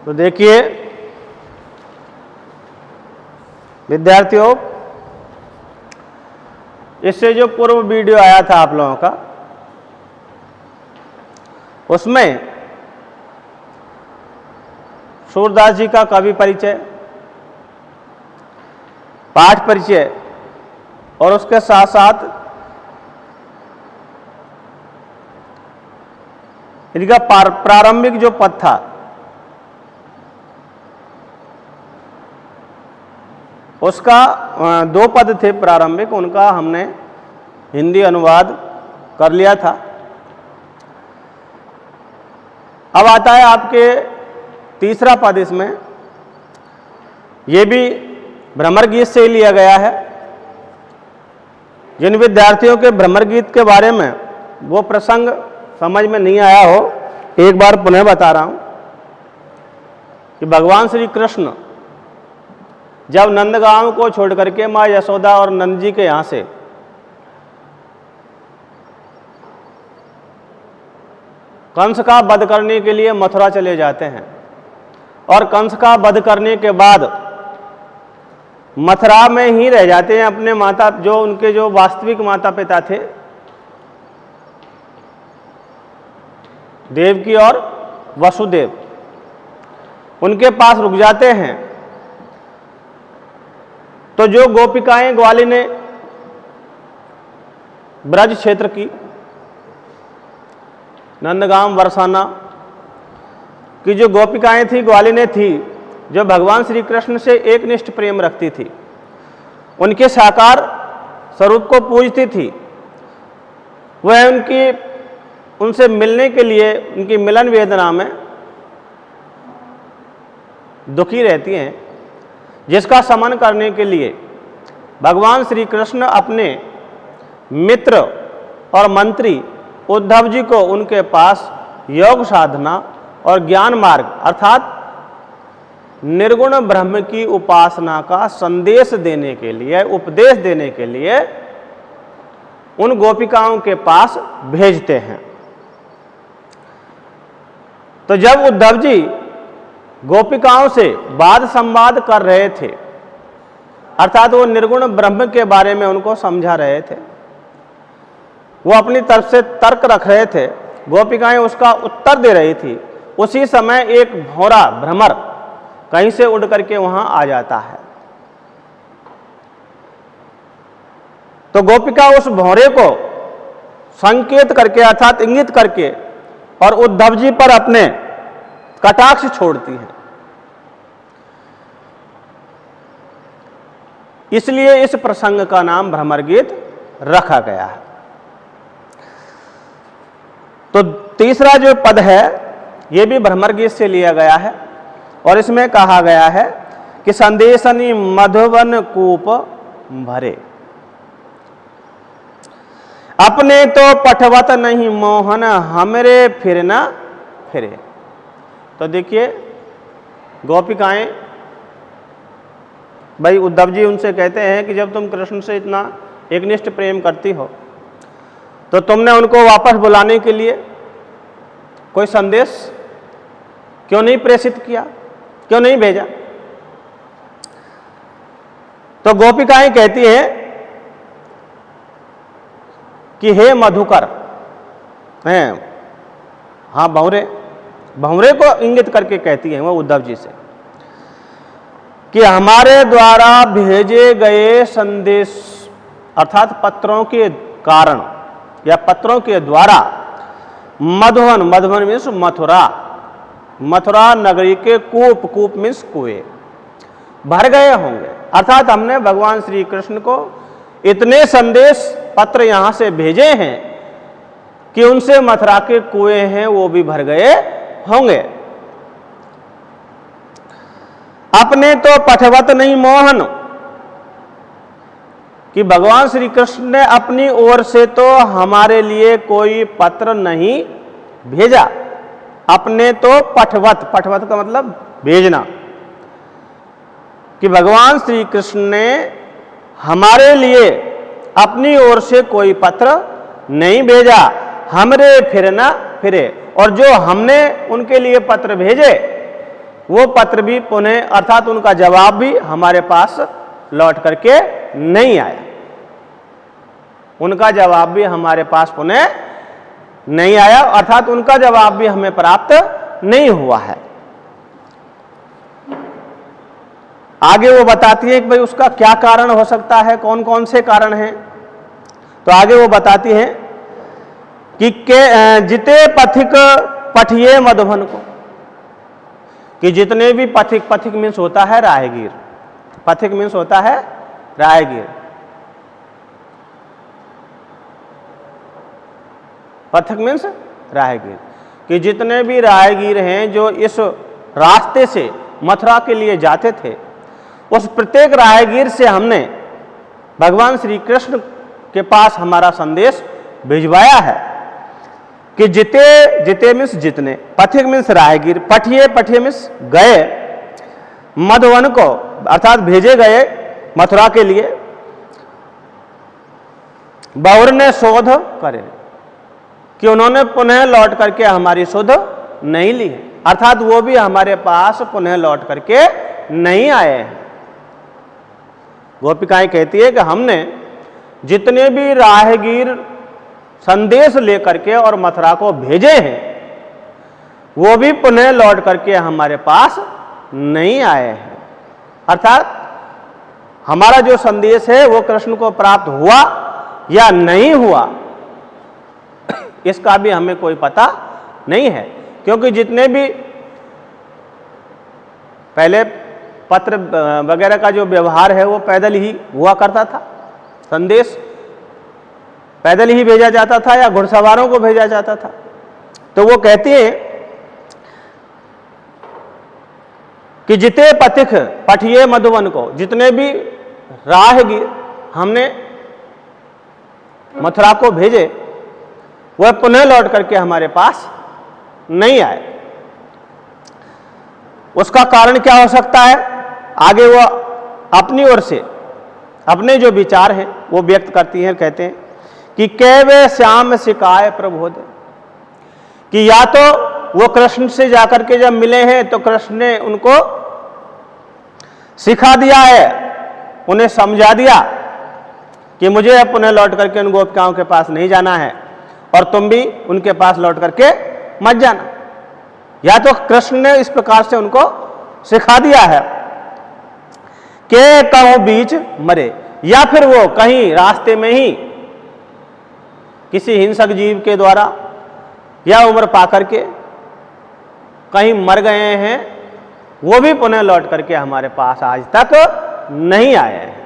तो देखिए विद्यार्थियों, इससे जो पूर्व वीडियो आया था आप लोगों का, उसमें सूरदास जी का कवि परिचय, पाठ परिचय और उसके साथ साथ इनका प्रारंभिक जो पद था उसका 2 पद थे प्रारंभिक, उनका हमने हिंदी अनुवाद कर लिया था। अब आता है आपके तीसरा पद। इसमें ये भी भ्रमर गीत से ही लिया गया है। जिन विद्यार्थियों के भ्रमर गीत के बारे में वो प्रसंग समझ में नहीं आया हो, एक बार पुनः बता रहा हूं कि भगवान श्री कृष्ण जब नंदगांव को छोड़ करके माँ यशोदा और नंद जी के यहाँ से कंस का वध करने के लिए मथुरा चले जाते हैं और कंस का वध करने के बाद मथुरा में ही रह जाते हैं। अपने माता, जो उनके जो वास्तविक माता पिता थे, देवकी और वसुदेव, उनके पास रुक जाते हैं। तो जो गोपिकाएं ग्वालिनी ब्रज क्षेत्र की, नंदगांव बरसाना की जो गोपिकाएं थी, ग्वालिनी थी, जो भगवान श्री कृष्ण से एकनिष्ठ प्रेम रखती थी, उनके साकार स्वरूप को पूजती थी, वह उनसे मिलने के लिए, उनकी मिलन वेदना में दुखी रहती हैं, जिसका शमन करने के लिए भगवान श्री कृष्ण अपने मित्र और मंत्री उद्धव जी को उनके पास योग साधना और ज्ञान मार्ग अर्थात निर्गुण ब्रह्म की उपासना का संदेश देने के लिए, उपदेश देने के लिए उन गोपिकाओं के पास भेजते हैं। तो जब उद्धव जी गोपिकाओं से वाद संवाद कर रहे थे, अर्थात वो निर्गुण ब्रह्म के बारे में उनको समझा रहे थे, वो अपनी तरफ से तर्क रख रहे थे, गोपिकाएं उसका उत्तर दे रही थी, उसी समय एक भौरा भ्रमर कहीं से उड़ करके वहां आ जाता है। तो गोपिका उस भौरे को संकेत करके अर्थात इंगित करके और उद्धव जी पर अपने कटाक्ष छोड़ती है। इसलिए इस प्रसंग का नाम भ्रमर गीत रखा गया है। तो तीसरा जो पद है यह भी भ्रमर गीत से लिया गया है और इसमें कहा गया है कि संदेशनी मधुवन कूप भरे, अपने तो पठवत नहीं मोहन, हमरे फिर न फिरे। तो देखिए गोपिकाएं, भाई उद्धव जी उनसे कहते हैं कि जब तुम कृष्ण से इतना एकनिष्ठ प्रेम करती हो तो तुमने उनको वापस बुलाने के लिए कोई संदेश क्यों नहीं प्रेषित किया, क्यों नहीं भेजा? तो गोपिकाएं कहती हैं कि हे मधुकर, हैं, हाँ भंवरे को इंगित करके कहती हैं वो उद्धव जी से कि हमारे द्वारा भेजे गए संदेश अर्थात पत्रों के कारण या पत्रों के द्वारा मधुवन मीन्स मथुरा नगरी के कूप मीन्स कुएं भर गए होंगे। अर्थात हमने भगवान श्री कृष्ण को इतने संदेश पत्र यहां से भेजे हैं कि उनसे मथुरा के कुएं हैं वो भी भर गए होंगे। अपने तो पठवत नहीं मोहन, कि भगवान श्री कृष्ण ने अपनी ओर से तो हमारे लिए कोई पत्र नहीं भेजा। अपने तो पठवत का मतलब भेजना, कि भगवान श्री कृष्ण ने हमारे लिए अपनी ओर से कोई पत्र नहीं भेजा। हमरे फिर न फिरे, और जो हमने उनके लिए पत्र भेजे वो पत्र भी पुनः अर्थात उनका जवाब भी हमारे पास लौट करके नहीं आया। उनका जवाब भी हमारे पास पुनः नहीं आया, अर्थात उनका जवाब भी हमें प्राप्त नहीं हुआ है। आगे वो बताती है कि भाई उसका क्या कारण हो सकता है, कौन कौन से कारण हैं। तो आगे वो बताती हैं कि जिते पथिक पठिए मधुबन को, कि जितने भी पथिक, पथिक मीन्स होता है राहगीर, पथिक मीन्स होता है राहगीर, पथिक मीन्स राहगीर, कि जितने भी राहगीर हैं जो इस रास्ते से मथुरा के लिए जाते थे, उस प्रत्येक राहगीर से हमने भगवान श्री कृष्ण के पास हमारा संदेश भिजवाया है कि जिते, जिते मीन्स जितने, पथिक मीन्स राहगीर, पठिए, पठिए मीन्स गए, मधुवन को अर्थात भेजे गए मथुरा के लिए, बहुर ने शोध करे, कि उन्होंने पुनः लौट करके हमारी सुध नहीं ली है, अर्थात वो भी हमारे पास पुनः लौट करके नहीं आए हैं। गोपिकाएं कहती है कि हमने जितने भी राहगीर संदेश लेकर के और मथुरा को भेजे हैं, वो भी पुनः लौट करके हमारे पास नहीं आए हैं, अर्थात हमारा जो संदेश है वो कृष्ण को प्राप्त हुआ या नहीं हुआ, इसका भी हमें कोई पता नहीं है। क्योंकि जितने भी पहले पत्र वगैरह का जो व्यवहार है वो पैदल ही हुआ करता था, संदेश पैदल ही भेजा जाता था या घुड़सवारों को भेजा जाता था। तो वो कहती है कि जिते पथिक पठिए मधुवन को, जितने भी राहगीर हमने मथुरा को भेजे वह पुनः लौट करके हमारे पास नहीं आए। उसका कारण क्या हो सकता है, आगे वो अपनी ओर से अपने जो विचार हैं वो व्यक्त करती हैं, कहते हैं कि कैवे श्याम सिकाय प्रबोध, कि या तो वो कृष्ण से जाकर के जब मिले हैं तो कृष्ण ने उनको सिखा दिया है, उन्हें समझा दिया कि मुझे अब पुनः लौट करके उन गोपिकाओं के पास नहीं जाना है और तुम भी उनके पास लौट करके मत जाना, या तो कृष्ण ने इस प्रकार से उनको सिखा दिया है कि कहो बीच मरे, या फिर वो कहीं रास्ते में ही किसी हिंसक जीव के द्वारा या उम्र पाकर के कहीं मर गए हैं, वो भी पुनः लौट करके हमारे पास आज तक नहीं आए हैं।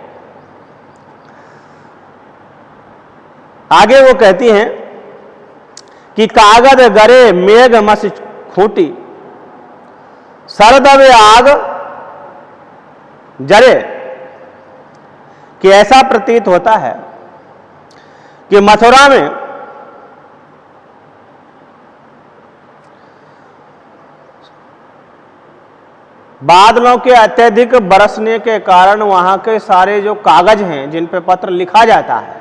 आगे वो कहती हैं कि कागद गरे मेघ मस खूटी, सरदवे आग जरे, कि ऐसा प्रतीत होता है कि मथुरा में बादलों के अत्यधिक बरसने के कारण वहां के सारे जो कागज हैं जिन पे पत्र लिखा जाता है,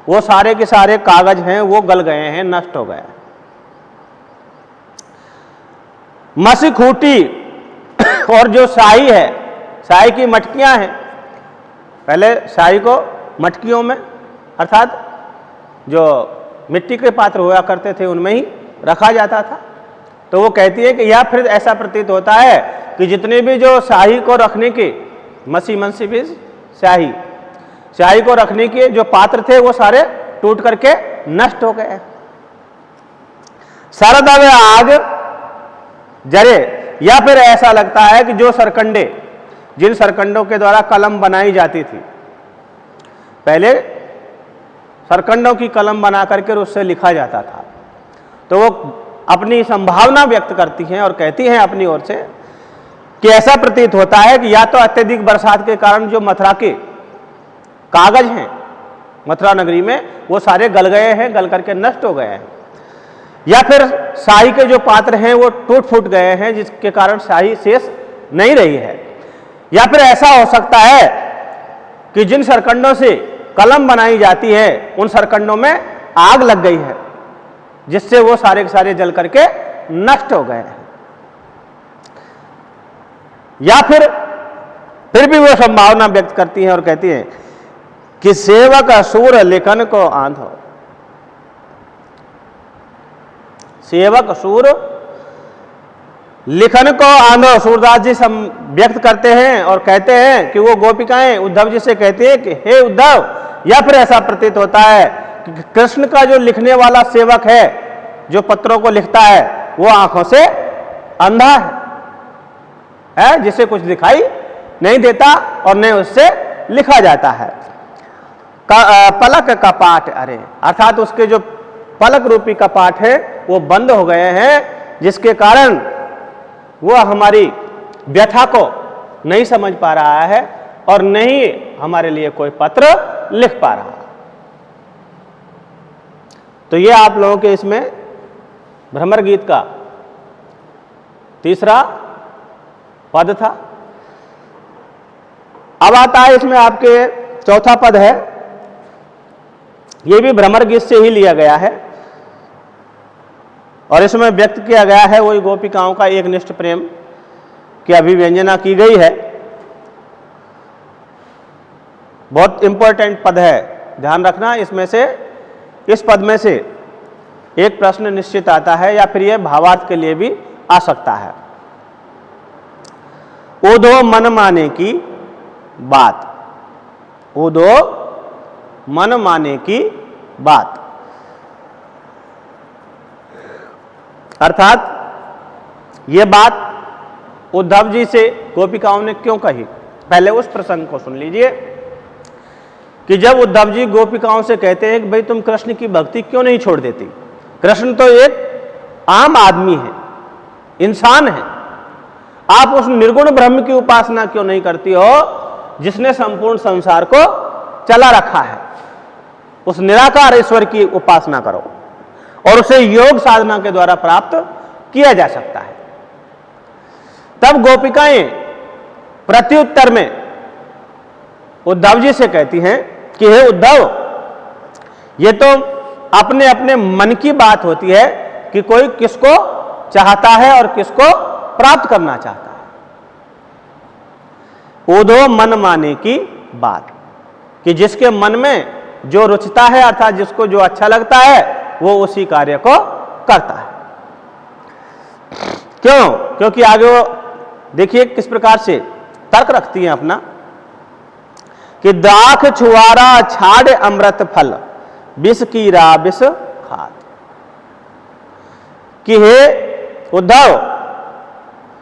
वो सारे के सारे कागज हैं वो गल गए हैं, नष्ट हो गए। मसी खूटी, और जो शाही है, शाही की मटकियां हैं, पहले शाही को मटकियों में अर्थात जो मिट्टी के पात्र हुआ करते थे उनमें ही रखा जाता था। तो वो कहती है कि यह फिर ऐसा प्रतीत होता है कि जितने भी जो शाही को रखने के मनसी भी शाही, शाही को रखने के जो पात्र थे वो सारे टूट करके नष्ट हो गए। सरदवे आग जरे, या फिर ऐसा लगता है कि जो सरकंडे, जिन सरकंडों के द्वारा कलम बनाई जाती थी, पहले सरकंडों की कलम बना करके उससे लिखा जाता था, तो वो अपनी संभावना व्यक्त करती हैं और कहती हैं अपनी ओर से कि ऐसा प्रतीत होता है कि या तो अत्यधिक बरसात के कारण जो मथुरा के कागज हैं मथुरा नगरी में वो सारे गल गए हैं, गल करके नष्ट हो गए हैं, या फिर शाही के जो पात्र हैं वो टूट फूट गए हैं जिसके कारण शाही शेष नहीं रही है, या फिर ऐसा हो सकता है कि जिन सरकंडों से कलम बनाई जाती है उन सरकंडों में आग लग गई है जिससे वो सारे के सारे जल करके नष्ट हो गए हैं। या फिर भी वो संभावना व्यक्त करती हैं और कहती हैं कि सेवक सूर लिखन को आंधो। सेवक सूर लिखन को आंधो, सूरदास जी व्यक्त करते हैं और कहते हैं कि वो गोपिकाएं उद्धव जी से कहती हैं कि हे उद्धव, या फिर ऐसा प्रतीत होता है कि कृष्ण का जो लिखने वाला सेवक है, जो पत्रों को लिखता है, वो आंखों से अंधा है, जिसे कुछ दिखाई नहीं देता और न उससे लिखा जाता है। पलक कपाट अरे, अर्थात उसके जो पलक रूपी कपाट है वो बंद हो गए हैं, जिसके कारण वह हमारी व्यथा को नहीं समझ पा रहा है और नहीं हमारे लिए कोई पत्र लिख पा रहा। तो ये आप लोगों के इसमें भ्रमर गीत का तीसरा पद था। अब आता है इसमें आपके चौथा पद है, यह भी भ्रमर गीत से ही लिया गया है और इसमें व्यक्त किया गया है वही गोपिकाओं का एक निष्ठ प्रेम की अभिव्यंजना की गई है। बहुत इंपॉर्टेंट पद है, ध्यान रखना। इसमें से, इस पद में से एक प्रश्न निश्चित आता है या फिर यह भावार्थ के लिए भी आ सकता है। उदो मन माने की बात, उदो मन माने की बात, अर्थात ये बात उद्धव जी से गोपिकाओं ने क्यों कही। पहले उस प्रसंग को सुन लीजिए कि जब उद्धव जी गोपिकाओं से कहते हैं कि भाई तुम कृष्ण की भक्ति क्यों नहीं छोड़ देती, कृष्ण तो एक आम आदमी है, इंसान है, आप उस निर्गुण ब्रह्म की उपासना क्यों नहीं करती हो जिसने संपूर्ण संसार को चला रखा है। उस निराकार ईश्वर की उपासना करो और उसे योग साधना के द्वारा प्राप्त किया जा सकता है। तब गोपिकाएं प्रत्युत्तर में उद्धव जी से कहती हैं कि हे उद्धव, ये तो अपने अपने मन की बात होती है कि कोई किसको चाहता है और किसको प्राप्त करना चाहता है। उदो मन माने की बात, कि जिसके मन में जो रुचता है अर्थात जिसको जो अच्छा लगता है वो उसी कार्य को करता है। क्यों? क्योंकि आगे वो देखिए किस प्रकार से तर्क रखती हैं अपना कि दाख छुआरा छाड़ अमृत फल विष कीरा विष खात, कि हे उद्धव,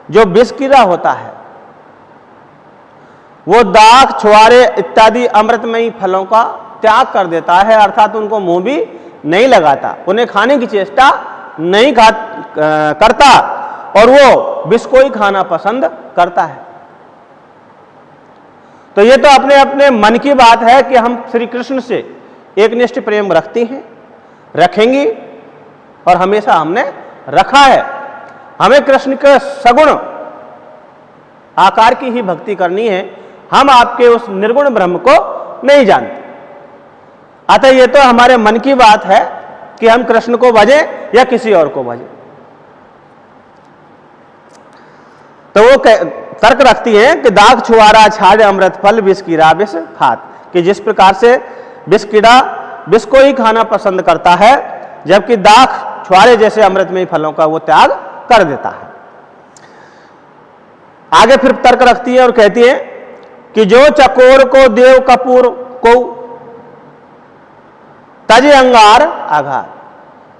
जो विष कीरा होता है वो दाख छुआरे इत्यादि अमृतमयी फलों का त्याग कर देता है, अर्थात उनको मुंह भी नहीं लगाता, उन्हें खाने की चेष्टा नहीं करता और वो विष को ही खाना पसंद करता है। तो ये तो अपने अपने मन की बात है कि हम श्री कृष्ण से एक निष्ठ प्रेम रखती हैं, रखेंगी और हमेशा हमने रखा है। हमें कृष्ण के सगुण आकार की ही भक्ति करनी है, हम आपके उस निर्गुण ब्रह्म को नहीं जानते। अतः ये तो हमारे मन की बात है कि हम कृष्ण को भजें या किसी और को भजें। तो वो तर्क रखती है कि दाग छुआरा छाड़ अमृत फल विष कीड़ा विष खात, कि जिस प्रकार से विष कीड़ा विष को ही खाना पसंद करता है, जबकि दाख छुआरे जैसे अमृतमयी फलों का वो त्याग कर देता है। आगे फिर तर्क रखती है और कहती है कि जो चकोर को देव कपूर को तजे अंगार आघात,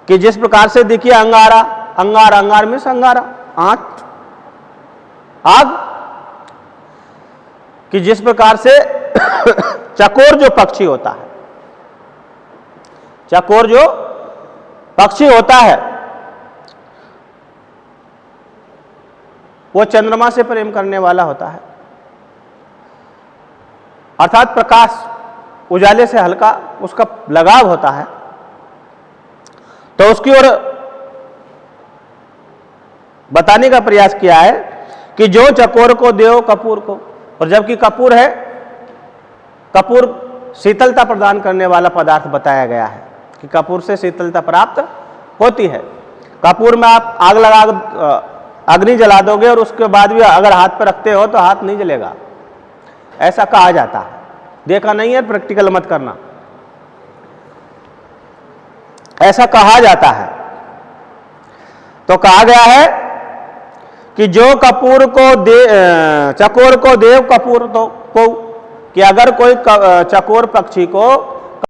कि जिस प्रकार से देखिए अंगारा, अंगार अंगार में अंगारा आंच आग, कि जिस प्रकार से चकोर जो पक्षी होता है, चकोर जो पक्षी होता है वो चंद्रमा से प्रेम करने वाला होता है, अर्थात प्रकाश उजाले से हल्का उसका लगाव होता है, तो उसकी ओर बताने का प्रयास किया है कि जो चकोर को देव कपूर को, और जबकि कपूर है, कपूर शीतलता प्रदान करने वाला पदार्थ बताया गया है कि कपूर से शीतलता प्राप्त होती है। कपूर में आप अग्नि जला दोगे और उसके बाद भी अगर हाथ पर रखते हो तो हाथ नहीं जलेगा, ऐसा कहा जाता है। देखा नहीं है, प्रैक्टिकल मत करना, ऐसा कहा जाता है। तो कहा गया है कि जो कपूर को चकोर को देव कपूर तो को, कि अगर कोई चकोर पक्षी को